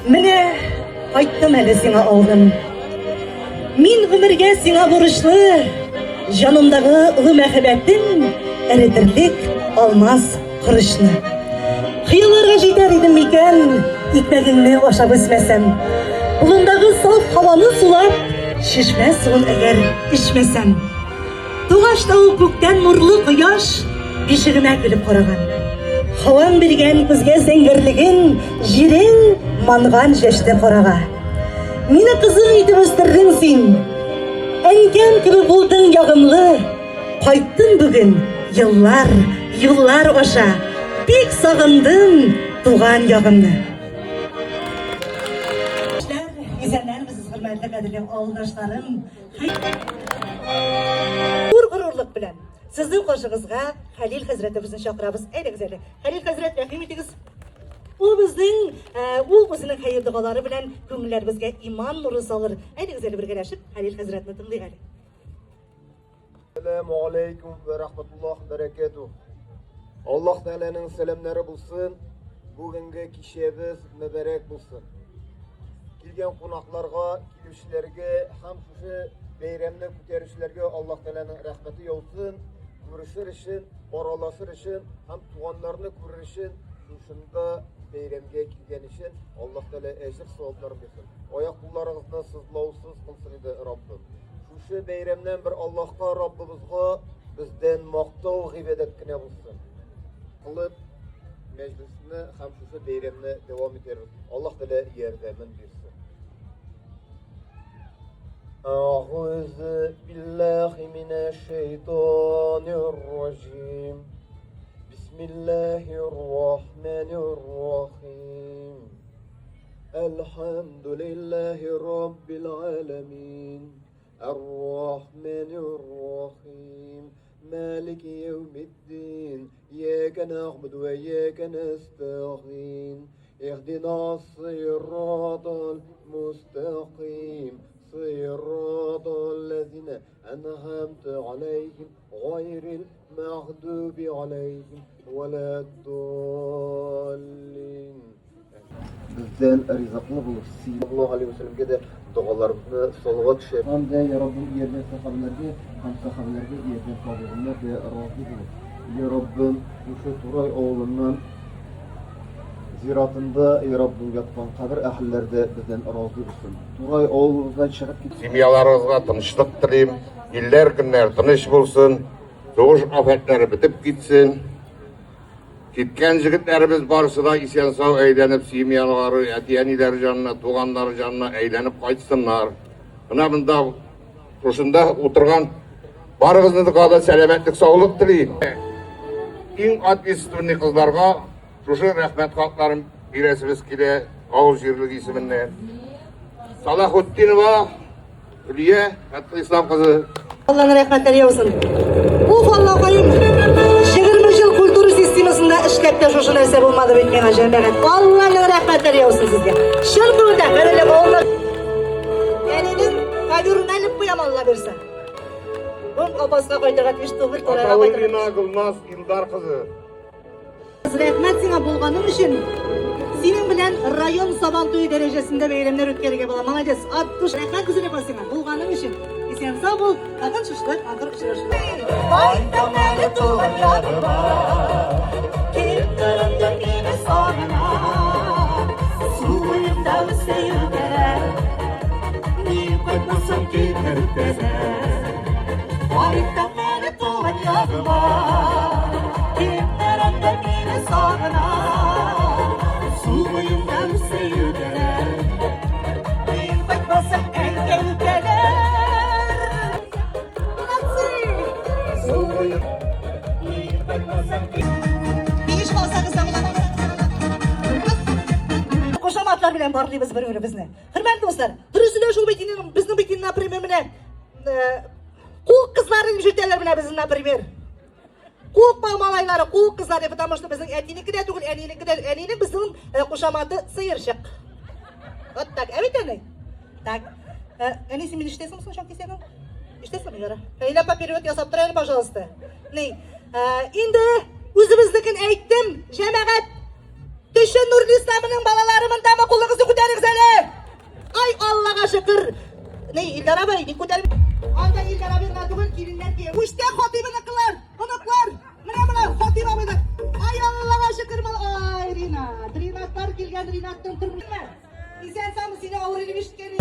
Mine ayttım hele sana oğlum. Min ömürge sana buruşlu, canımdağı ılı mehabetin eritirlik olmaz kırışlı. Kıyılarga jiter idim miken, ikmegimni oşa büsmesem. Bulundağı saf havanı sulap, şişmez suun eğer içmesem. Tuğaçtağı kökten nurlu kıyaş, bişigime gülüp koragan. Havan birgen bizge zengirligin, jirin mangan jeşte koraga. Mini kızım itip östürdün sin. Engen gibi buldun yağımlı. Kayttın bugün yıllar oşa. Bek sağındın tuğan yağımlı. Güzellerimiz hürmetli kadirli oğuldaşlarım. Gururluk bilen. Sizin koşuğuzga Halil Hazretimizin şakırabız. Eyle güzeli. Halil Hazret rahim etiniz. Bu bizning o'zining xayrduolari bilan ko'ngillerimizga iymon nuri solir. Ayni güzeli birgalashib Halil Hazretni tinglaylik. Assalomu alaykum va rahmatullohi va barakatuh. Alloh taolaning salomlari bo'lsin. Bugungi kishimiz muborak bo'lsin. Kelgan qo'noqlarga, keluvchilarga ham shu bayramni ko'tarishlarga Alloh taolaning rahmati yog'sin. Ko'rishir için, oralaşır için, hem tuğanlarını ko'rish için, shunda bayramga kelgan için Alloh taolo ejr savoblarini bersin. Oyoq qo'llaringizni sizlovsiz qilsin edi Robbim. Shu bayramdan bir Allohga, Robbimizga bizdan maqtov g'iybatkina bo'lsin. Qilib majlisni ham shu bayramni davom ettirib, Alloh taolo yardamin bersin. أعوذ بالله من الشيطان الرجيم بسم الله الرحمن الرحيم الحمد لله رب العالمين الرحمن الرحيم مالك يوم الدين إياك نعبد وإياك نستعين اهدنا الصراط المستقيم صراط الذين أنعمت عليهم غير المغضوب عليهم ولا الضالين. Bizden rızaklı bulur. Sallallahu aleyhi ve sellem'e de dualarımızı salavat şerif. Hamde ya Rabbim yerden sahabelerge, ham sahabelerge yerden sahabelerge ve razı bulur. Ya Rabbim şu Turay oğlundan ziratında ya Rabbim yatkan kabir ahillerde bizden razı olsun. Turay oğlunuzdan çıkıp gitsin. Simyalarınızga tinçlik dileyim. İller günler tinç bulsun. Soğuş afetleri bitip gitsin. Gitken jigitlerimiz barısıda isen sağ eğlenip simyaları, etiyeniler canına, tuğanları canına eğlenip kaytsınlar. Bunda şunda oturgan barınızı da selametlik, sağlık dileyim. İn adlisturni kızlarga şu rahmet kalklarım biresimiz kile Ağuz Jirlik isminden. Salahuddinova Hülye Hatta İslam kızı. Allah'ın rahmetleri olsun. Bu Allah koyun. 20 yıl kültür sistemasında işlep de şu narsa bulmadı bitken acaba ben. Allah'ın rahmetleri olsun sizge. Şıl burada böyle oğlum. Elinin kadirini alıp bu Allah versin. Bu abasına koyduğun iş doğru toraya koyduğun. Atalı'yına Gülnaz İldar kızı. Rahmet sana bulganım için Senin bilen rayon Sabantuyu derecesinde beylemler ötkerige bola. Молодец. 60 rahmet kızını basına. Bulganın için. Sen sağ bol. Akın şuşlar, akır şuşlar. Baytam eli tuğan yarıma. Kim tarımda beni sağına. Suyumda üsteyin gerer. Niye koymasın ki kırttezer. Baytam eli tuğan yarıma. Kim tarımda beni sağına. Suyumda üsteyin gerer. Niye koymasın engel gerer. Bir iş olsanız da koşamatlar bilen barlıyız bir-birimizni. Hürmetli dostlar, Brüssel'e şu bitinin, bizning bitinin например bilen Qulq qizlarning jüteler bilen bizning например. Qulq malmalayları, qulq qizlar, потому что bizning etniki de tugul, enini bizning koşamatı sıyırşık. Вот так, evet yani. Так, enisi min iştesin misin şok istedim? İştesin mi yara? Eylapa periyot yasap durayın, пожалуйста. Ney? Indi o'zimiznikini aytdim, jamoat. Düşün Nurli İslam'ın balalarımın tamı kulağınızı ko'taringizlar. Ay Allah'a şükür. Ney İldar abi, ne ko'tarib? Anda İldar abi tugul kelinlar ki. Ushta xotibini qilar, unuqlar. Mana xotiba bo'ldi. Ay Allah'a şükür. Ay Rinatlar kelgan, Rinatdan turibmi? Sen sam seni avrilib eshitganing.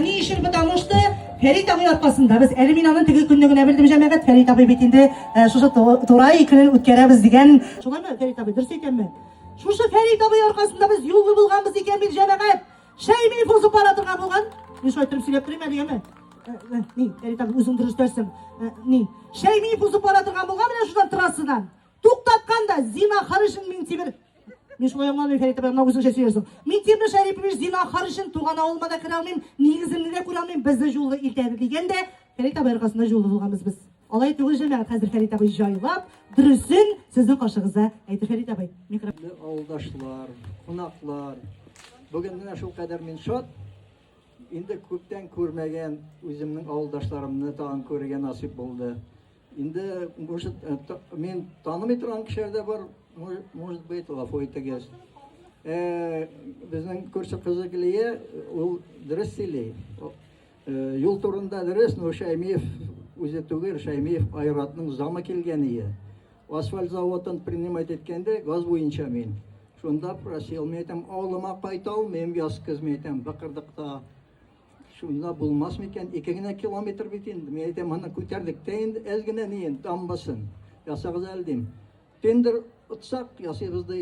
Ne işin потому что Ferit abi arkasında biz Ermina'nın teki günlüğüne bildim cemaat Ferit abi bitinde şu Toray ikinin ötkeremiz digen. Şolay mı Ferit abi dürüst eken mi? Şu Ferit abi arkasında biz yolu bulganımız eken bir cemaat. Şey mi bozuk paradırgan bulgan? Ne şöyle söyleyip durayım öyle mi? Ne Ferit abi uzun dürüst dersin. Ne? Şey mi bozuk paradırgan bulgan bile şuradan trasından. Tuktatkanda zina karışın min tibir. Men şulay olmalı Ferit abi mına uzun şey söylüyorsun. Men Temir Şerifimiz zina karışın tuğana olmada kıra almayayım. Negizini de kura almayayım. Bizde yolu iltedi degende Ferit abi arkasında yolu bulganız biz. Alay tuğul cemaat hazır Ferit abi jaylap. Dürüsün sizin karşınıza aytır Ferit abi. Avdaşlar, konaklar. Bugün de şu kadar men şot. Indi köpten görmegen özümnün avdaşlarımны tağın görgen nasip oldu. Indi men tanımay turgan kişilerde var. Может быть, Лафойта гез. Bizning ko'rsa qiziqligi u dürüst söyley. Yol turunda dürüst Şaymiyev o'zi tugul Şaymiyev ayratning zama kelgani. Asfalt zavoddan принимать etkende gaz bo'yicha men. Shunda prosiel metam avlama qaytal, men gaz xizmetim baqirdiqda. Shunda bo'lmasmikan 2 kilometr bitindi. Men aytam mana ko'tardik. Endi ezgina neyin dambasin. Yasag'iz aldim. Tender utsak yasayımızda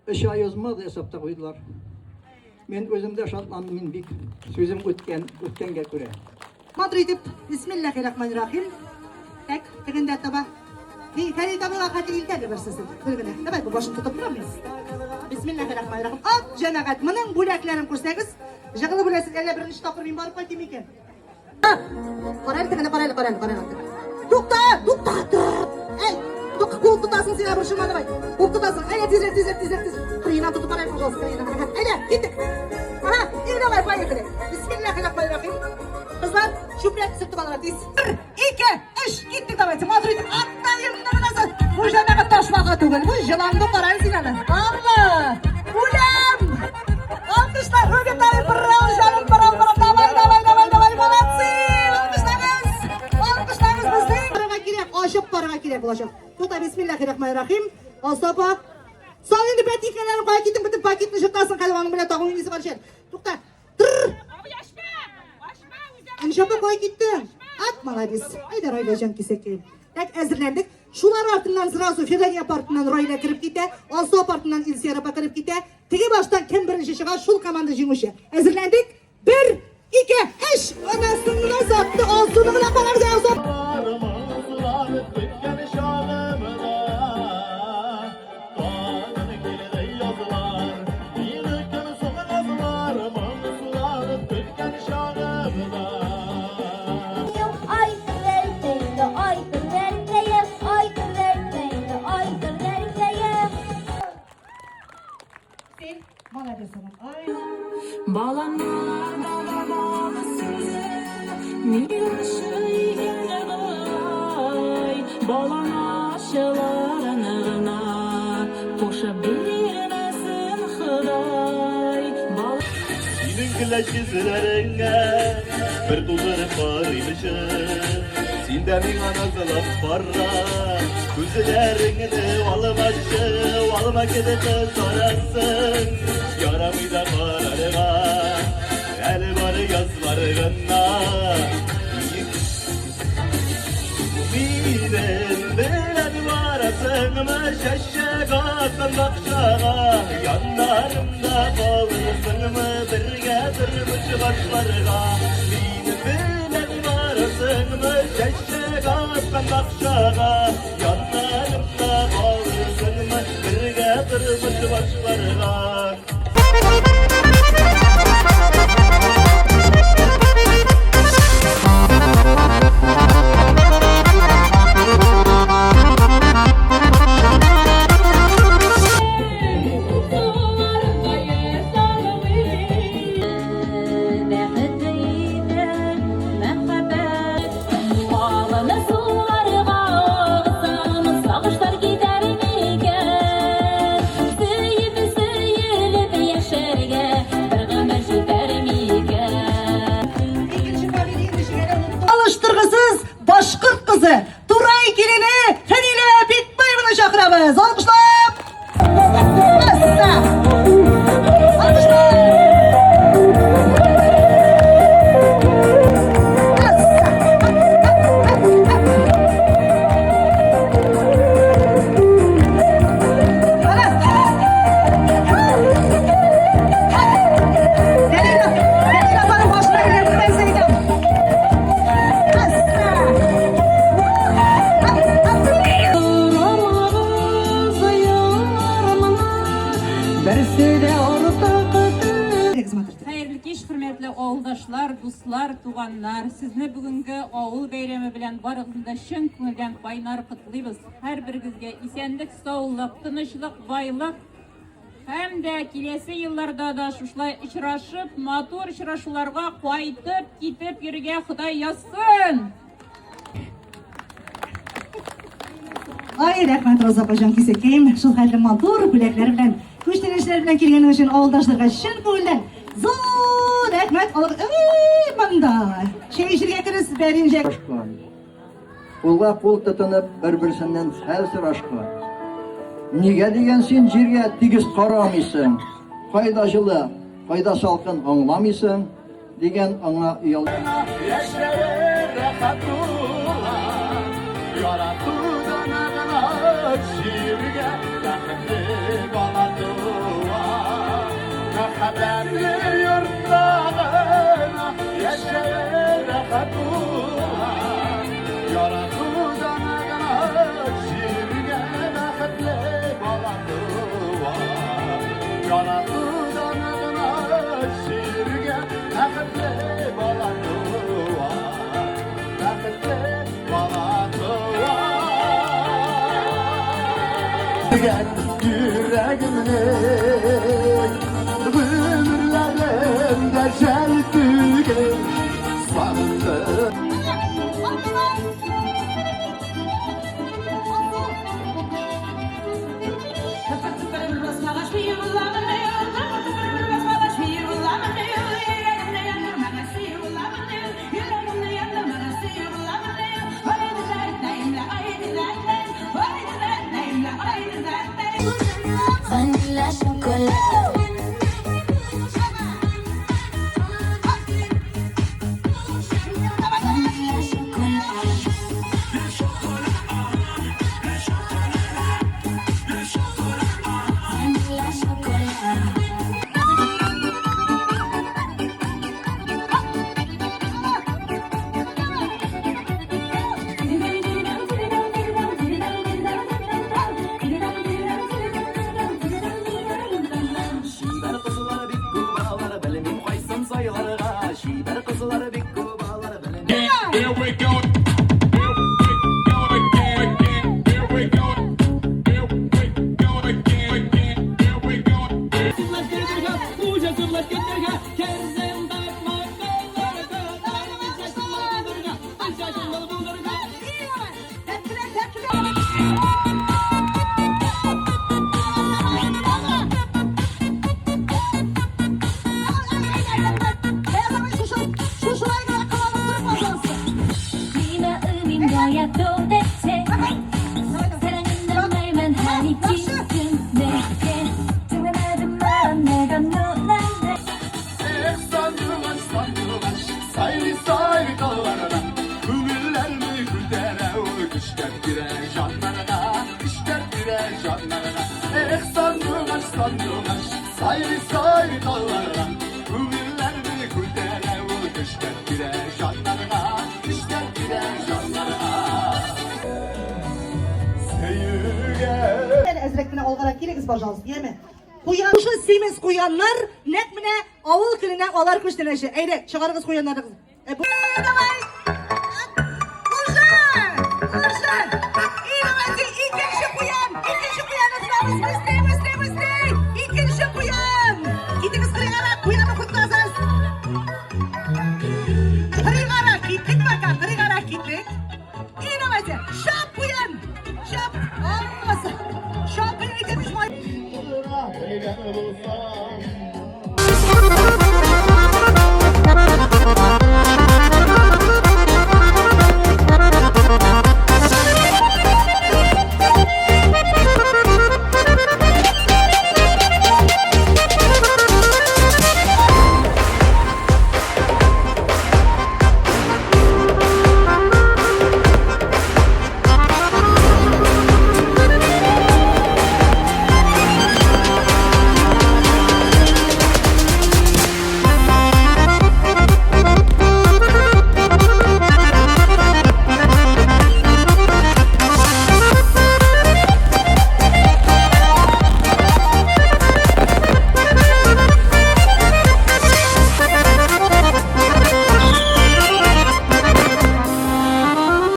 iş ayozmadı hesapta koydular. Men özümde şartlandım men bik sözüm ötkenge göre. Madridip Bismillahirrahmanirrahim. Tak, tegende taba. Ni Ferit abi vakati iltedi versiniz. Bilgine. Evet bu başını tutup duramıyor. Bismillahirrahmanirrahim. At cemaat mening bo'laklarım ko'rsangiz, jig'ili bo'lasiz 51-chi topir men borib qaytdim ekan. Qarayli tegende qarayli. To'xta. Ey Kul tutasın seni abrışırma davay. Kul tutasın. Aynen tezrek. Kıyına tutup arayın pожалуйста. Aynen gittik. Aha iyi davay поехали. Bismillahirrahmanirrahim. Kızlar şüphet sırtı bana diz. 1, 2, 3 gittik davay. Madrid'in attan yılından nasıl? Bu janağa taşmağa tugul. Bu yılandı parayı sinanı. Allah. Ulan. Alkışlar. Öyle davay. Bravo canım. Bravo. Davay. Молодцы. Alkışlarınız bizden. Aşıp paraga kirek olacak. Tuta Bismillahirrahmanirrahim. Asapa. Sağ indi patikelerini paketin bütün paketini jırtasın kalvanın bile tağın inisi var şey. Tukta. Abi yaşma. Anşapa koy gitti. At maladiz. Ayda raylacan kesek. Tak hazırlandık. Şular артынан сразу Федания партынан Ройна кіріп кете, Алсу партынан Илсия апа кіріп кете. Теге баштан кім бірінші шығар, шул команда жеңуші. Әзірлендік. 1, 2, 3. Анасының затты Алсуның апаларды Алсу. Молодец, Ай. Bağlanmalar dağlarda sizin Milşöygenay Bağlanaşılarına Koşa bilirmesin Hıday Senin güleş yüzlerine bir duzarım var imişim Sende min anazılım barra Gözlerini almaşı Alma gidip sorasın Yaramıyla kararına El var yazlarına Miden bilen varasın mı şaşak atın akşağa Yanlarımda kalırsın mı bir getirmiş başlarına Miden bilen varasın mı şaşak atın akşağa Yanlarımda kalırsın mı bir getirmiş başlarına Alıştırgısız Başkırt kızı Turay gelini Fenile Bitmayımını çakıramız. Alkışlar. Massa. Alkışlar. Hayırlı kеш, hürmetli oğuldaşlar, dostlar, tuğanlar. Sizni bugünkü oğul beyremi bilen barığında şın көңілден baynar kutlayız. Her birigizge isenlik, sağlık, tınışlık, baylık hem de kilesi yıllarda da şuşlay içraşıp, matur içraşularga qaytıp, gitip yürüge Xuday yazsın. Ay rahmet Roza Paşam kesekeyim. Şul hayırlı matur bilekleri bilen, kuştenişleri bilen kelgenin için oğuldaşlarga şın көңілден zor rahmet alıp manda. Şehirge kiriz berince. Aşkı. Kulga kul tutunup bir-birisinden helsir aşkı. Nige degen sen jirge tigiz karamıysın. Kayda жылы, kayda salkın anlamıysın. Degen ana uyal. Yaşları rahat olan Yaratudan ağına şiirge Rahmetli baladığa Haberli yurtlarına Yaşları rahat olan Yaratudan ağına şiirge Rahmetli baladığa Yaratudan ağına şiirge Rahmetli baladığa Rahmetli baladığa Gel yüreğimle ömürlerimde şeltüge sandı. Vanilla chocolate sandılar sayri sayri dallara Ümürlerini güldere ul işler birer canlarına işler birer canlarına Sevge Ben ezrekine olgarak giregiz pожалуйста, yeme. Kuyan, şu simiz kuyanlar, nek mine avul kiline olar kuştenişi. Eyde, çıkarıgız kuyanlarınızı. Bu davay.